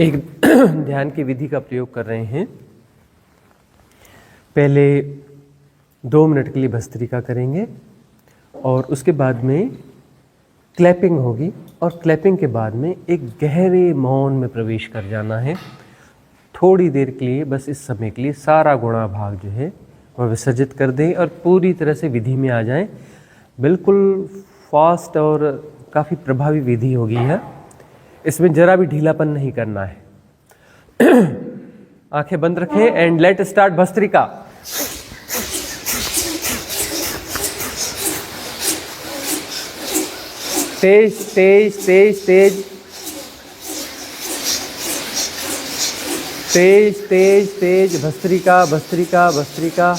एक ध्यान की विधि का प्रयोग कर रहे हैं। पहले 2 मिनट के लिए भस्त्रिका करेंगे और उसके बाद में क्लैपिंग होगी और क्लैपिंग के बाद में एक गहरे मौन में प्रवेश कर जाना है। थोड़ी देर के लिए, बस इस समय के लिए सारा गुणा भाग जो है वह विसर्जित कर दें और पूरी तरह से विधि में आ जाएं। बिल्कुल फास्ट और काफ़ी प्रभावी विधि होगी है। इसमें जरा भी ढीलापन नहीं करना है। आंखें बंद रखें एंड लेट स्टार्ट भस्त्रिका। तेज तेज तेज तेज तेज तेज तेज भस्त्रिका भस्त्रिका भस्त्रिका।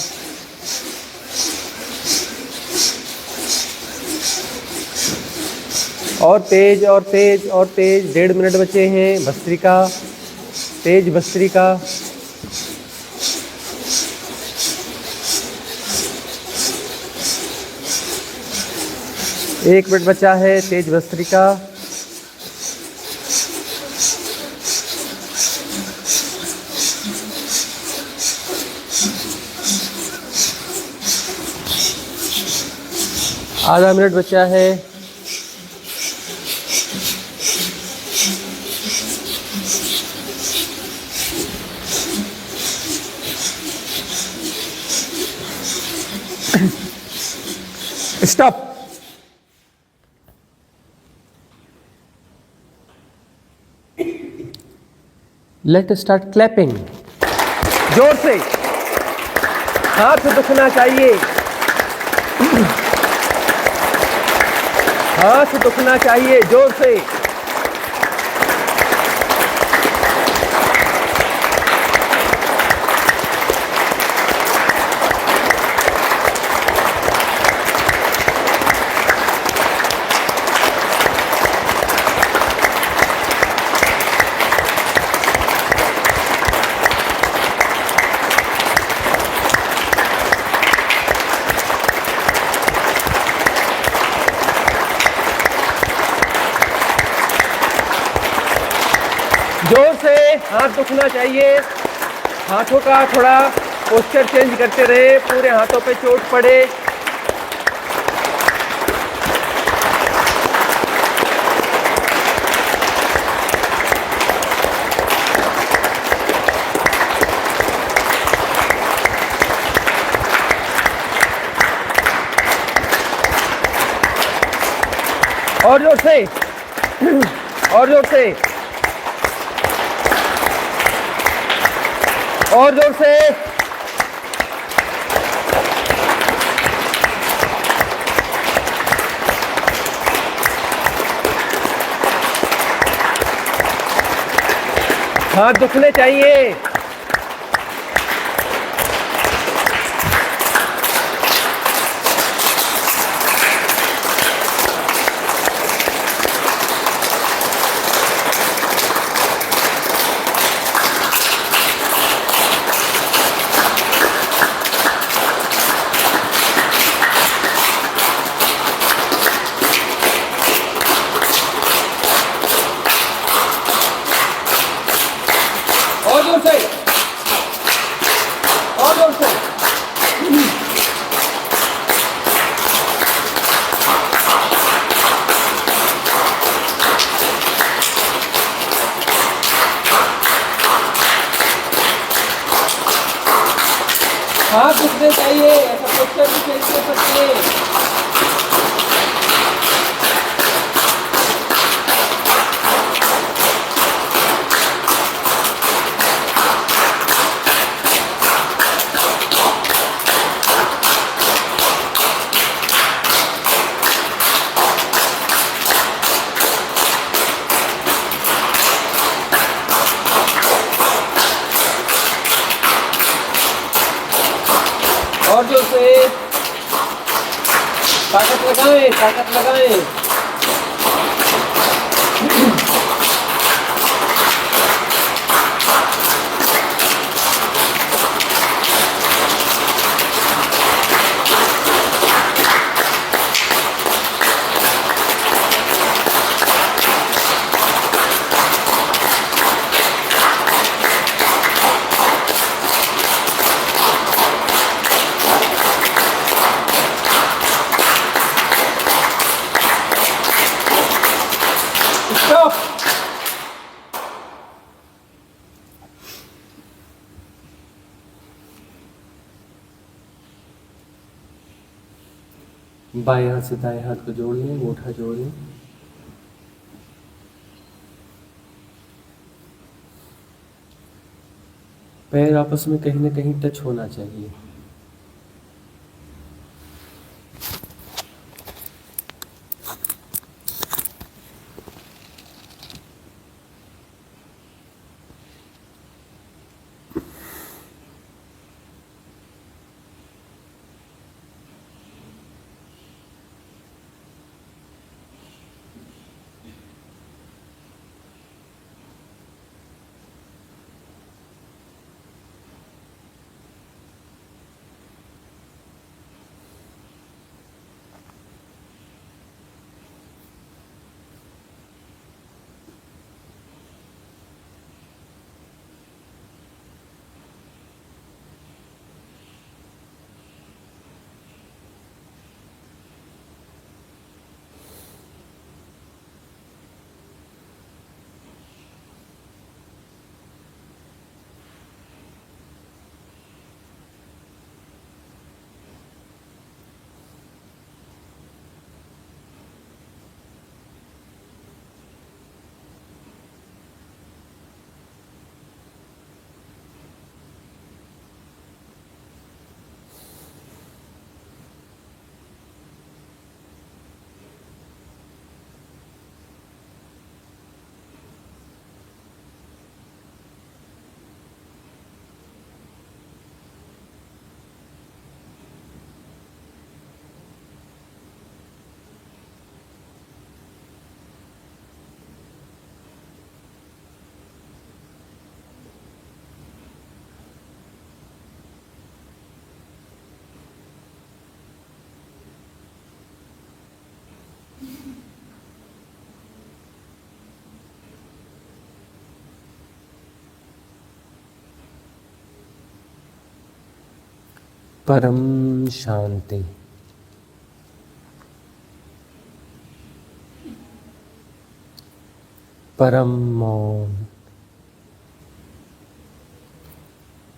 और तेज और तेज और तेज। 1.5 मिनट बचे हैं। भस्त्रिका, तेज भस्त्रिका। एक मिनट बचा है। तेज भस्त्रिका। आधा मिनट बचा है। स्टॉप। Let start clapping. जोर से हाथ दुखना चाहिए, हाथ दुखना चाहिए जोर से। जोर से हाथ दुखना चाहिए। हाथों का थोड़ा पोस्चर चेंज करते रहे, पूरे हाथों पे चोट पड़े। और जोर से, और जोर से, और जोर से। हाथ दुखने चाहिए। और जोर से, और जोर से। हाथ दुखने चाहिए, ऐसा पोस्चर भी चेंज कर सकते हैं। और जोर से ताकत लगाएं, ताकत लगाएं। बाएं हाथ से दाएं हाथ को जोड़ लें, अंगूठा जोड़ लें। पैर आपस में कहीं ना कहीं टच होना चाहिए। परम शांति। परम मौन।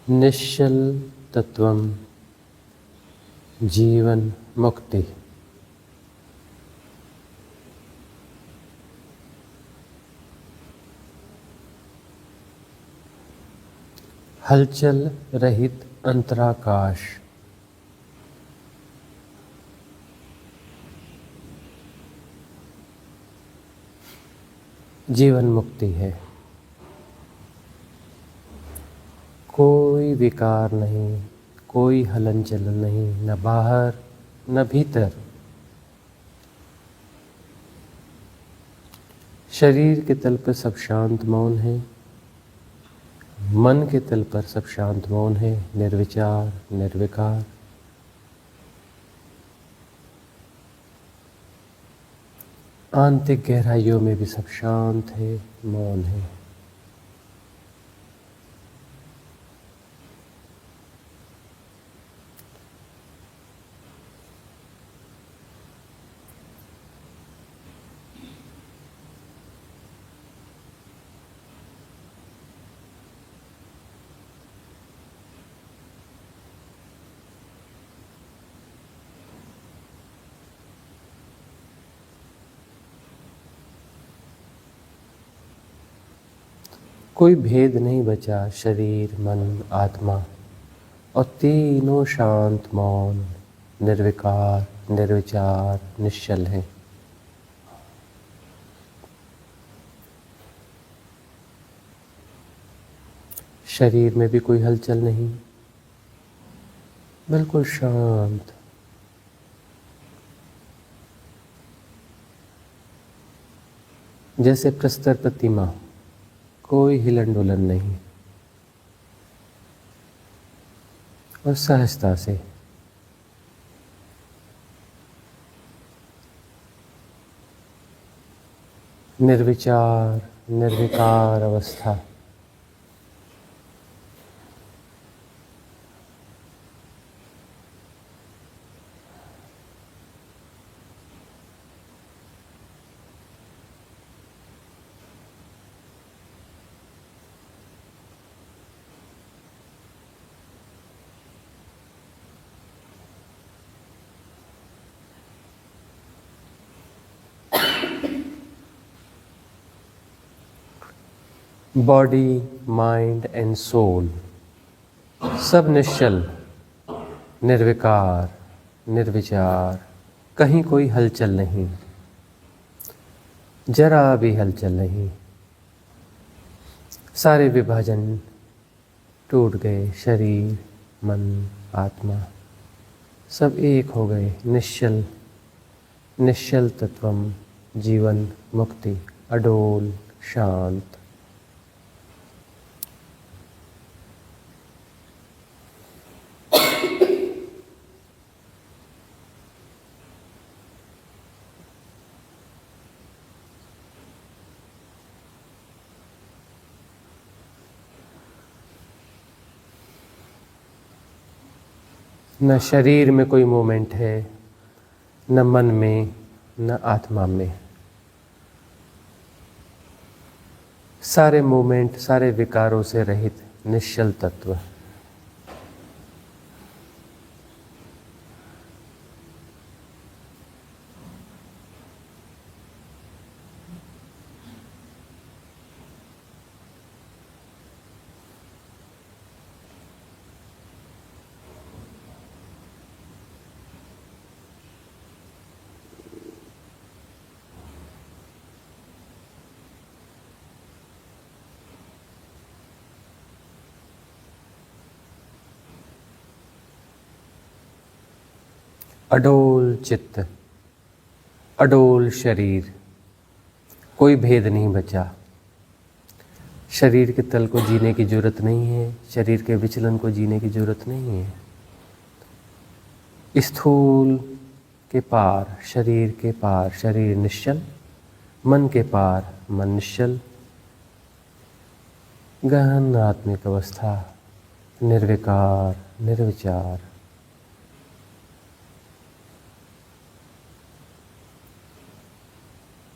निश्चल तत्वम जीवन मुक्ति। हलचल रहित अंतराकाश। जीवन मुक्ति है। कोई विकार नहीं, कोई हलन चलन नहीं, न बाहर न भीतर। शरीर के तल पर सब शांत मौन है, मन के तल पर सब शांत मौन है, निर्विचार निर्विकार। आंतरिक गहराइयों में भी सब शांत है, मौन है। कोई भेद नहीं बचा, शरीर मन आत्मा और तीनों शांत मौन निर्विकार निर्विचार निश्चल है। शरीर में भी कोई हलचल नहीं, बिल्कुल शांत। जैसे प्रस्तर प्रतिमा, कोई हिलन डुलन नहीं और सहजता से निर्विचार निर्विकार अवस्था। बॉडी, माइंड एंड सोल सब निश्चल, निर्विकार, निर्विचार, कहीं कोई हलचल नहीं, जरा भी हलचल नहीं। सारे विभाजन टूट गए, शरीर, मन, आत्मा सब एक हो गए। निश्चल, निश्चल तत्वम, जीवन मुक्ति, अडोल, शांत। न शरीर में कोई मूवमेंट है, न मन में, न आत्मा में। सारे मूवमेंट, सारे विकारों से रहित निश्चल तत्व। अडोल चित्त, अडोल शरीर, कोई भेद नहीं बचा। शरीर के तल को जीने की जरूरत नहीं है, शरीर के विचलन को जीने की जरूरत नहीं है। स्थूल के पार, शरीर के पार शरीर निश्चल, मन के पार मन निश्चल, गहन आत्मिक अवस्था, निर्विकार, निर्विचार।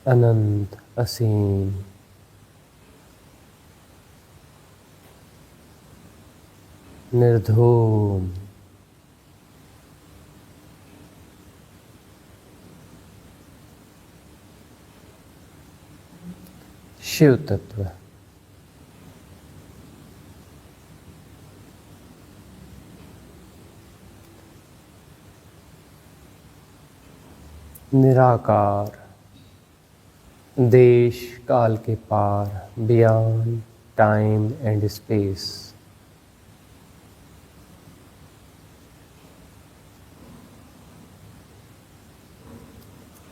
अनंत, असीम, निर्धूम, शिव तत्व। निराकार, देश काल के पार, बियॉन्ड टाइम एंड स्पेस।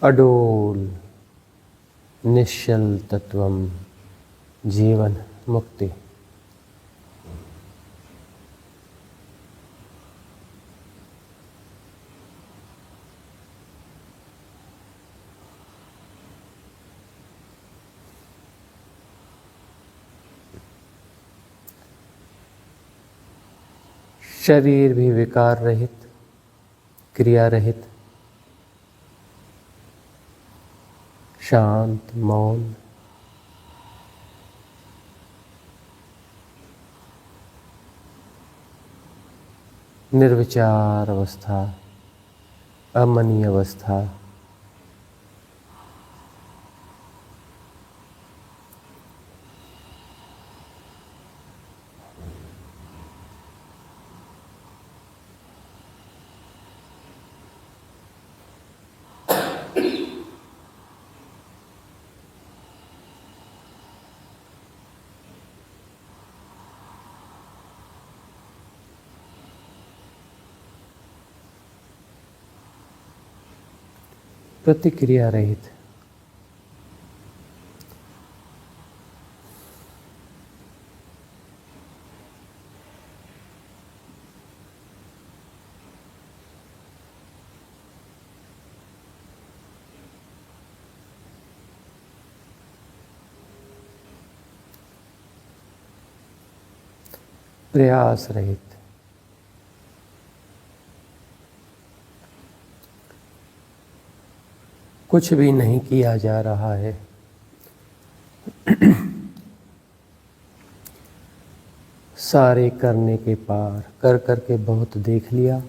अडोल, निश्चल तत्वम, जीवन मुक्ति। शरीर भी विकार रहित, क्रिया रहित, शांत, मौन। निर्विचार अवस्था, अमनीय अवस्था। प्रतिक्रिया रहित। प्रयास रहित। कुछ भी नहीं किया जा रहा है। सारे करने के पार, कर कर के बहुत देख लिया,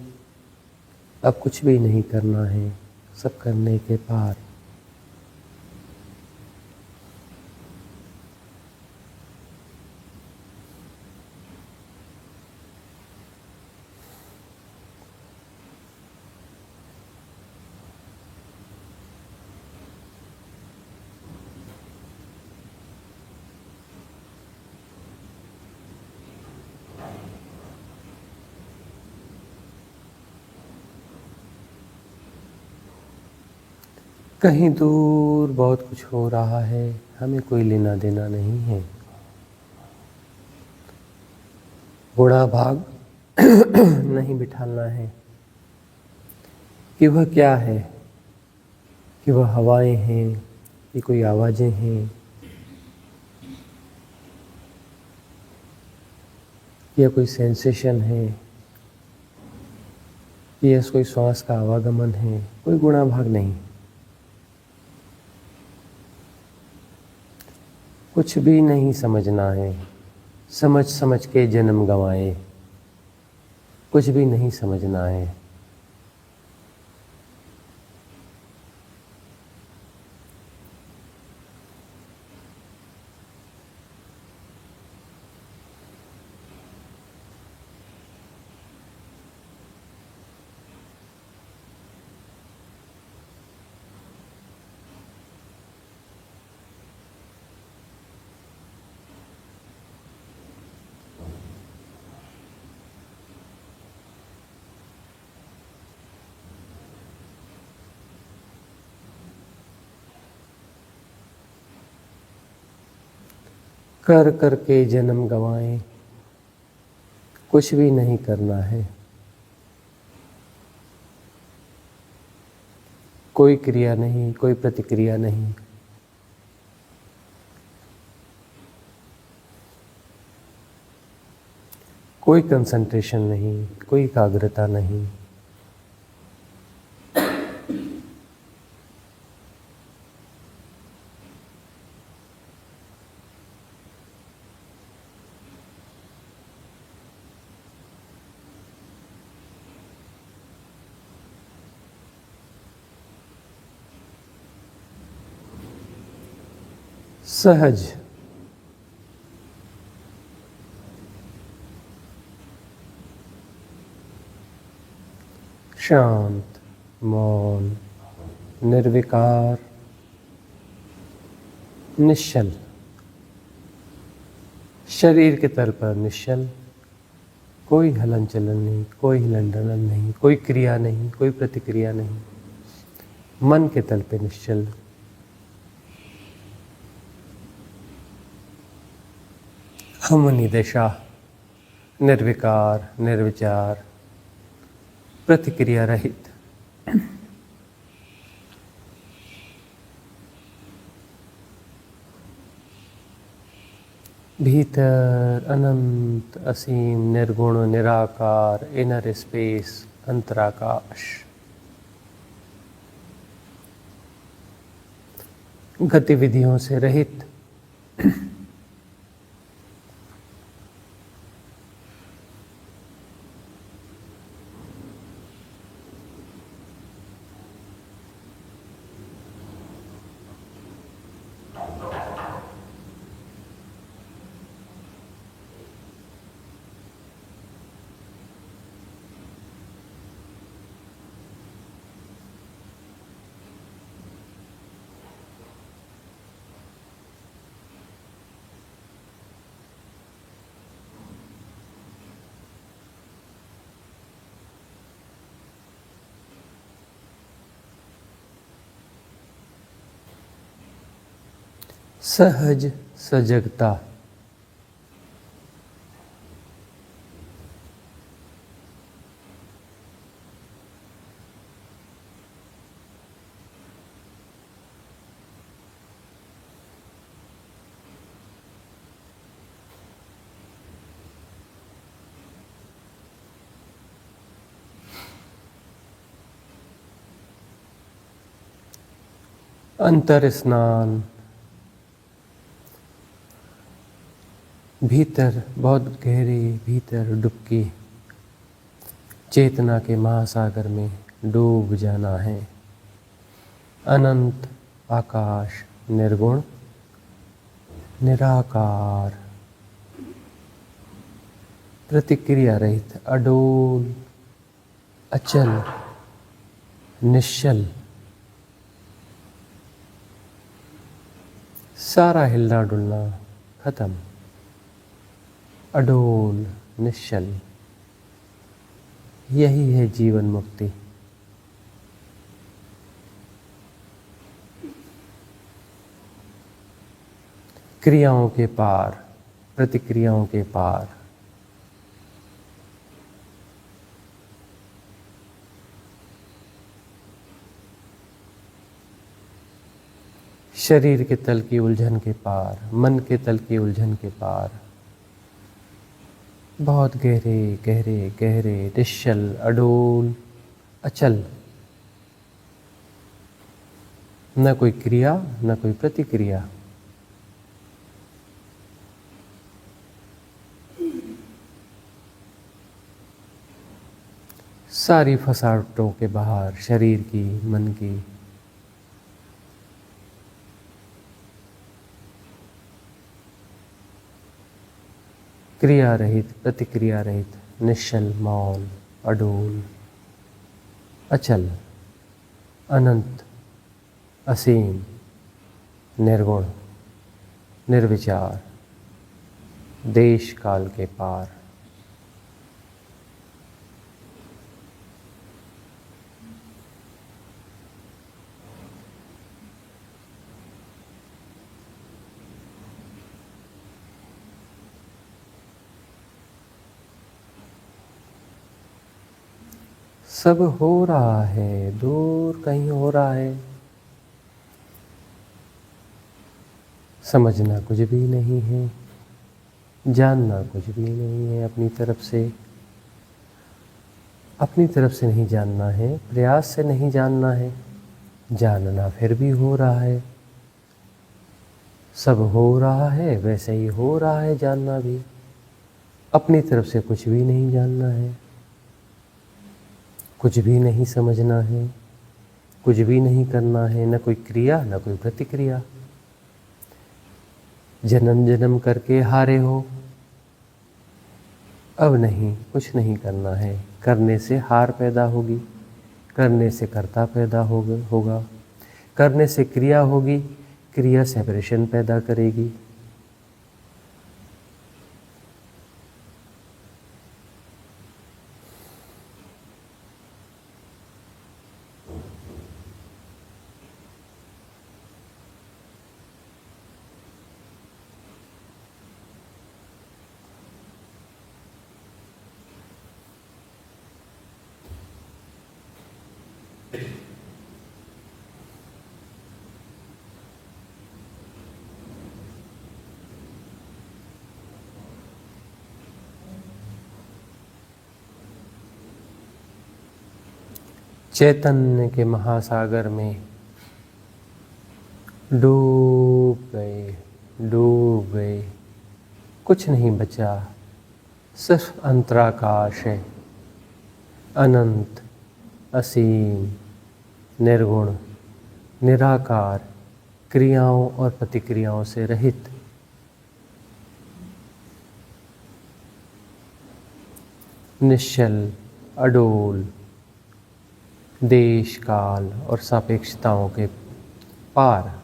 अब कुछ भी नहीं करना है, सब करने के पार। कहीं दूर बहुत कुछ हो रहा है, हमें कोई लेना देना नहीं है। बड़ा भाग नहीं बिठाना है कि वह क्या है, कि वह हवाएं हैं, कि कोई आवाज़ें हैं, या कोई सेंसेशन है, या कोई श्वास का आवागमन है। कोई गुणा भाग नहीं, कुछ भी नहीं समझना है। समझ समझ के जन्म गंवाए, कुछ भी नहीं समझना है। कर कर के जन्म गंवाए, कुछ भी नहीं करना है। कोई क्रिया नहीं, कोई प्रतिक्रिया नहीं। कोई कंसंट्रेशन नहीं, कोई एकाग्रता नहीं। सहज, शांत, मौन, निर्विकार, निश्चल। शरीर के तल पर निश्चल, कोई हलन चलन नहीं, कोई हिलन डुलन नहीं, कोई क्रिया नहीं, कोई प्रतिक्रिया नहीं। मन के तल पे निश्चल। हमनी दशा, निर्विकार, निर्विचार, प्रतिक्रिया रहित। भीतर अनंत असीम निर्गुण निराकार इनर स्पेस, अंतराकाश। गतिविधियों से रहित। सहज सजगता। अंतर स्नान। भीतर बहुत गहरी भीतर डुबकी, चेतना के महासागर में डूब जाना है। अनंत आकाश, निर्गुण निराकार, प्रतिक्रिया रहित, अडोल, अचल, निश्चल। सारा हिलना डुलना खत्म। अडोल, निश्चल। यही है जीवन मुक्ति। क्रियाओं के पार, प्रतिक्रियाओं के पार। शरीर के तल की उलझन के पार, मन के तल की उलझन के पार। बहुत गहरे गहरे गहरे, निश्चल, अडोल, अचल। न कोई क्रिया, न कोई प्रतिक्रिया। सारी फसावटों के बाहर, शरीर की, मन की। क्रिया रहित, प्रतिक्रिया रहित, निश्चल, मौन, अडोल, अचल, अनंत, असीम, निर्गुण, निर्विचार, देश काल के पार। सब हो रहा है, दूर कहीं हो रहा है। समझना कुछ भी नहीं है, जानना कुछ भी नहीं है। अपनी तरफ से नहीं जानना है, प्रयास से नहीं जानना है, जानना फिर भी हो रहा है। सब हो रहा है, वैसे ही हो रहा है, जानना भी। अपनी तरफ से कुछ भी नहीं जानना है, कुछ भी नहीं समझना है, कुछ भी नहीं करना है। न कोई क्रिया, न कोई प्रतिक्रिया। जन्म जन्म करके हारे हो, अब नहीं, कुछ नहीं करना है। करने से हार पैदा होगी, करने से कर्ता पैदा होगा, करने से क्रिया होगी, क्रिया सेपरेशन पैदा करेगी। चैतन्य के महासागर में डूब गए। कुछ नहीं बचा, सिर्फ अंतराकाश है, अनंत, असीम, निर्गुण, निराकार, क्रियाओं और प्रतिक्रियाओं से रहित। निश्चल, अडोल, देश काल और सापेक्षताओं के पार।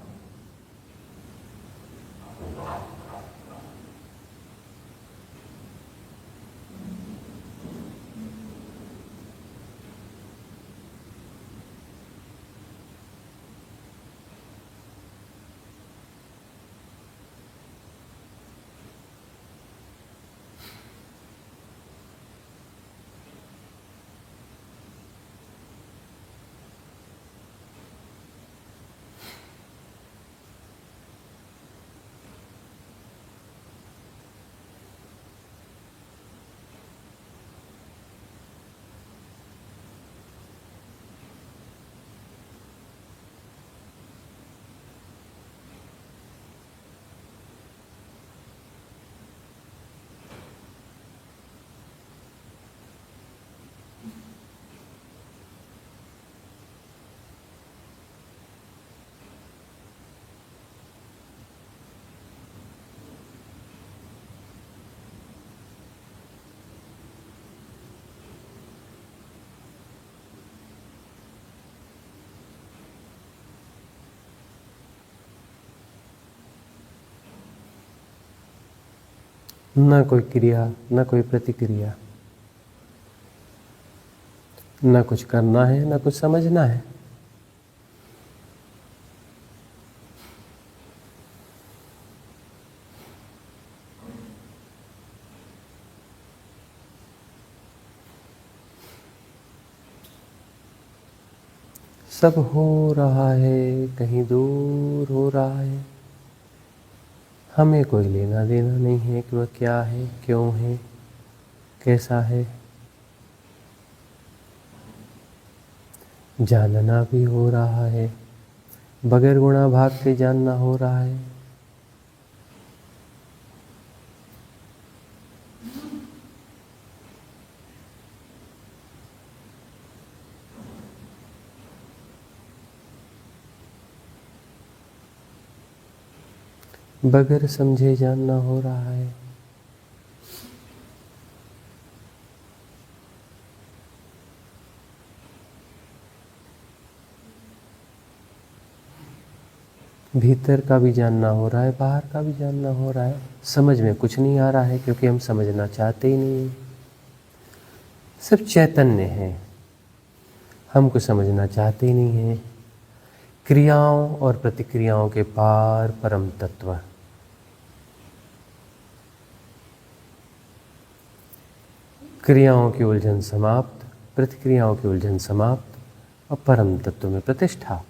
न कोई क्रिया, न कोई प्रतिक्रिया। न कुछ करना है, न कुछ समझना है। सब हो रहा है, कहीं दूर हो रहा है, हमें कोई लेना देना नहीं है कि वह क्या है, क्यों है, कैसा है। जानना भी हो रहा है, बगैर गुणा भाग के जानना हो रहा है। बगैर समझे जानना हो रहा है। भीतर का भी जानना हो रहा है, बाहर का भी जानना हो रहा है। समझ में कुछ नहीं आ रहा है क्योंकि हम समझना चाहते ही नहीं हैं। सब चैतन्य है, हमको समझना चाहते ही नहीं हैं। क्रियाओं और प्रतिक्रियाओं के पार परम तत्व। क्रियाओं की उलझन समाप्त, प्रतिक्रियाओं की उलझन समाप्त और परम तत्व में प्रतिष्ठा।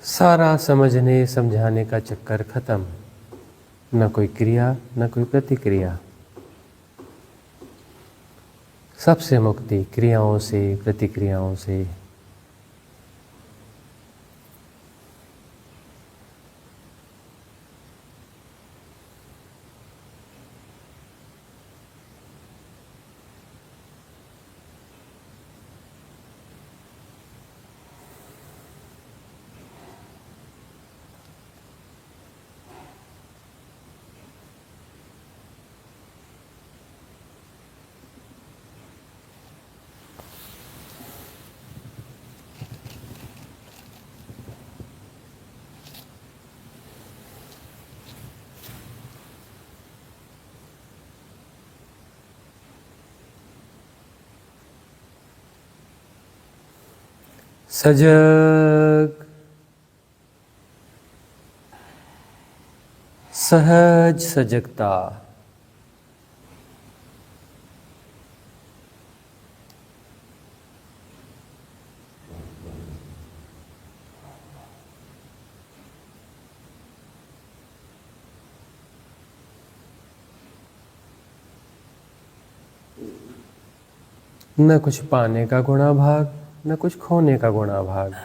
सारा समझने समझाने का चक्कर खत्म। न कोई क्रिया, न कोई प्रतिक्रिया। सबसे मुक्ति क्रियाओं से, प्रतिक्रियाओं से। सजग, सहज सजगता। न कुछ पाने का गुणा भाग, न कुछ खोने का गुणा भाग।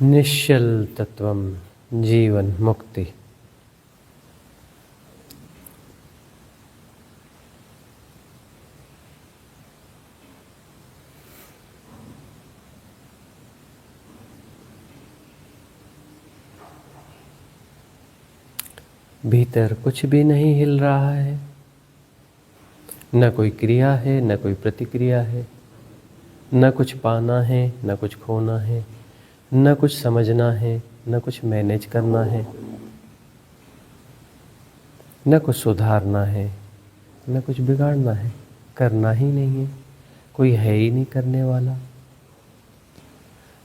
निश्चल तत्वम जीवन मुक्ति। भीतर कुछ भी नहीं हिल रहा है, न कोई क्रिया है न कोई प्रतिक्रिया है, न कुछ पाना है न कुछ खोना है, न कुछ समझना है न कुछ मैनेज करना है, न कुछ सुधारना है न कुछ बिगाड़ना है। करना ही नहीं है, कोई है ही नहीं करने वाला,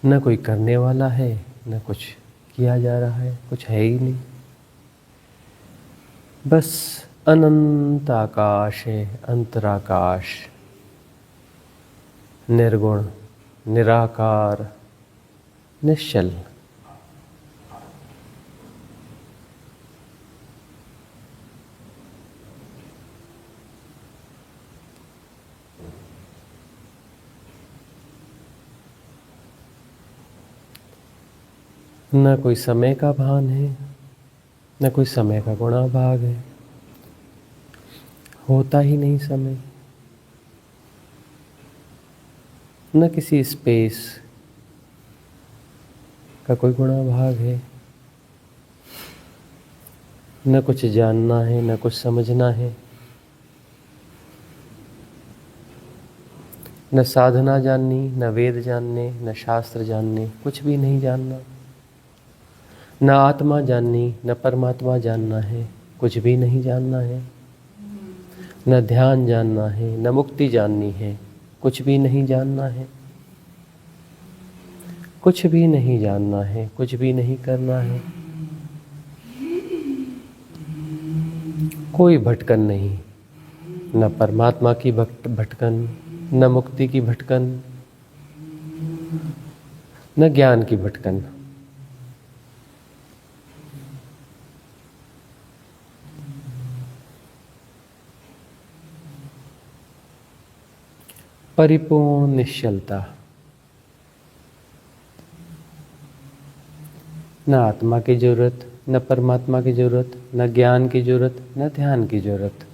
न कोई करने वाला है न कुछ किया जा रहा है, कुछ है ही नहीं। बस अनंत आकाश है, अंतराकाश, निर्गुण, निराकार, निश्चल। न कोई समय का भान है, न कोई समय का गुणा भाग है, होता ही नहीं समय। न किसी स्पेस का कोई गुणा भाग है, न कुछ जानना है न कुछ समझना है, न साधना जाननी, न वेद जानने, न शास्त्र जानने, कुछ भी नहीं जानना। न आत्मा जाननी न परमात्मा जानना है, कुछ भी नहीं जानना है। न ध्यान जानना है न मुक्ति जाननी है, कुछ भी नहीं जानना है। कुछ भी नहीं जानना है, कुछ भी नहीं करना है। कोई भटकन नहीं, न परमात्मा की भटकन, न मुक्ति की भटकन, न ज्ञान की भटकन। परिपूर्ण निश्चलता। न आत्मा की जरूरत, न परमात्मा की जरूरत, न ज्ञान की जरूरत, न ध्यान की जरूरत,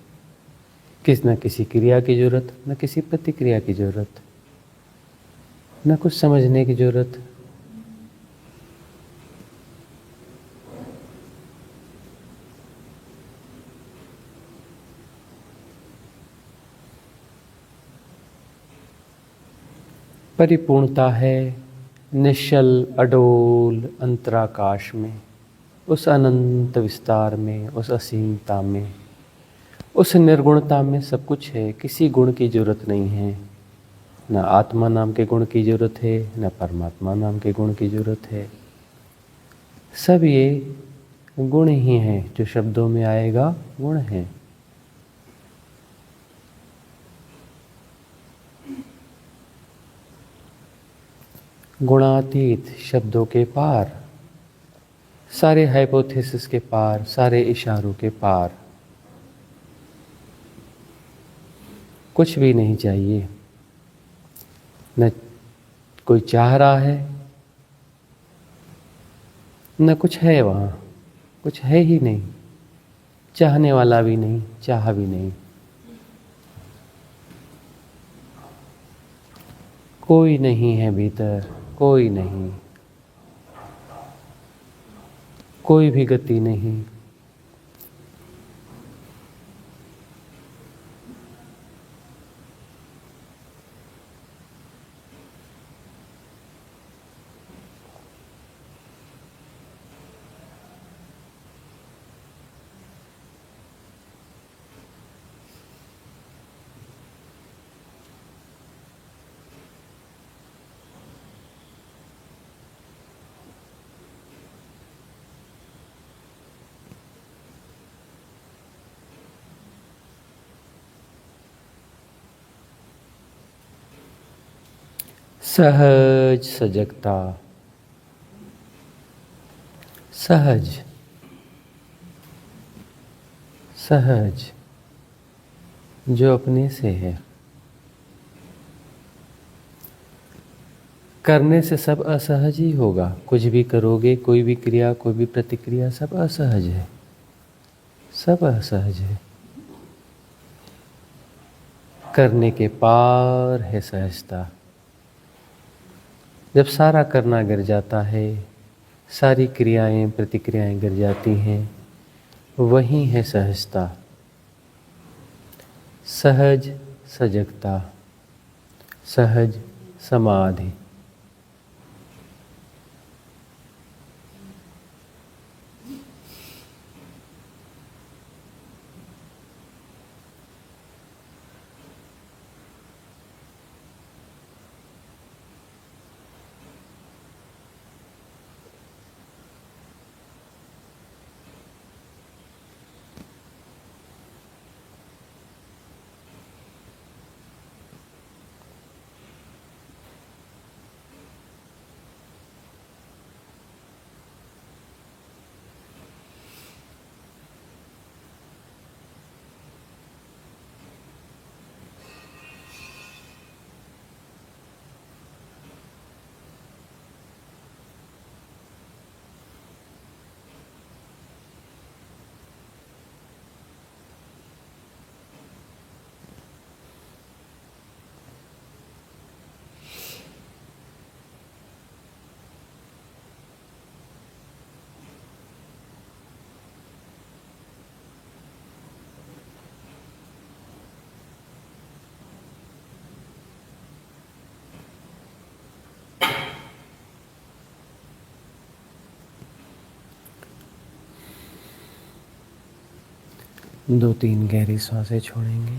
न किसी क्रिया की जरूरत, न किसी प्रतिक्रिया की जरूरत, न कुछ समझने की जरूरत। परिपूर्णता है निश्चल अडोल अंतराकाश में, उस अनंत विस्तार में, उस असीमता में, उस निर्गुणता में सब कुछ है। किसी गुण की जरूरत नहीं है, न आत्मा नाम के गुण की जरूरत है, न परमात्मा नाम के गुण की जरूरत है। सब ये गुण ही हैं, जो शब्दों में आएगा गुण हैं। गुणातीत, शब्दों के पार, सारे हाइपोथेसिस के पार, सारे इशारों के पार। कुछ भी नहीं चाहिए, न कोई चाह रहा है न कुछ है वहाँ, कुछ है ही नहीं। चाहने वाला भी नहीं, चाह भी नहीं। कोई नहीं है भीतर, कोई नहीं, कोई भी गति नहीं। सहज सजगता, सहज सहज जो अपने से है। करने से सब असहज ही होगा। कुछ भी करोगे, कोई भी क्रिया, कोई भी प्रतिक्रिया, सब असहज है, सब असहज है। करने के पार है सहजता। जब सारा करना गिर जाता है, सारी क्रियाएं प्रतिक्रियाएं गिर जाती हैं, वही है सहजता, सहज सजगता, सहज समाधि। दो तीन गहरी सांसें छोड़ेंगे।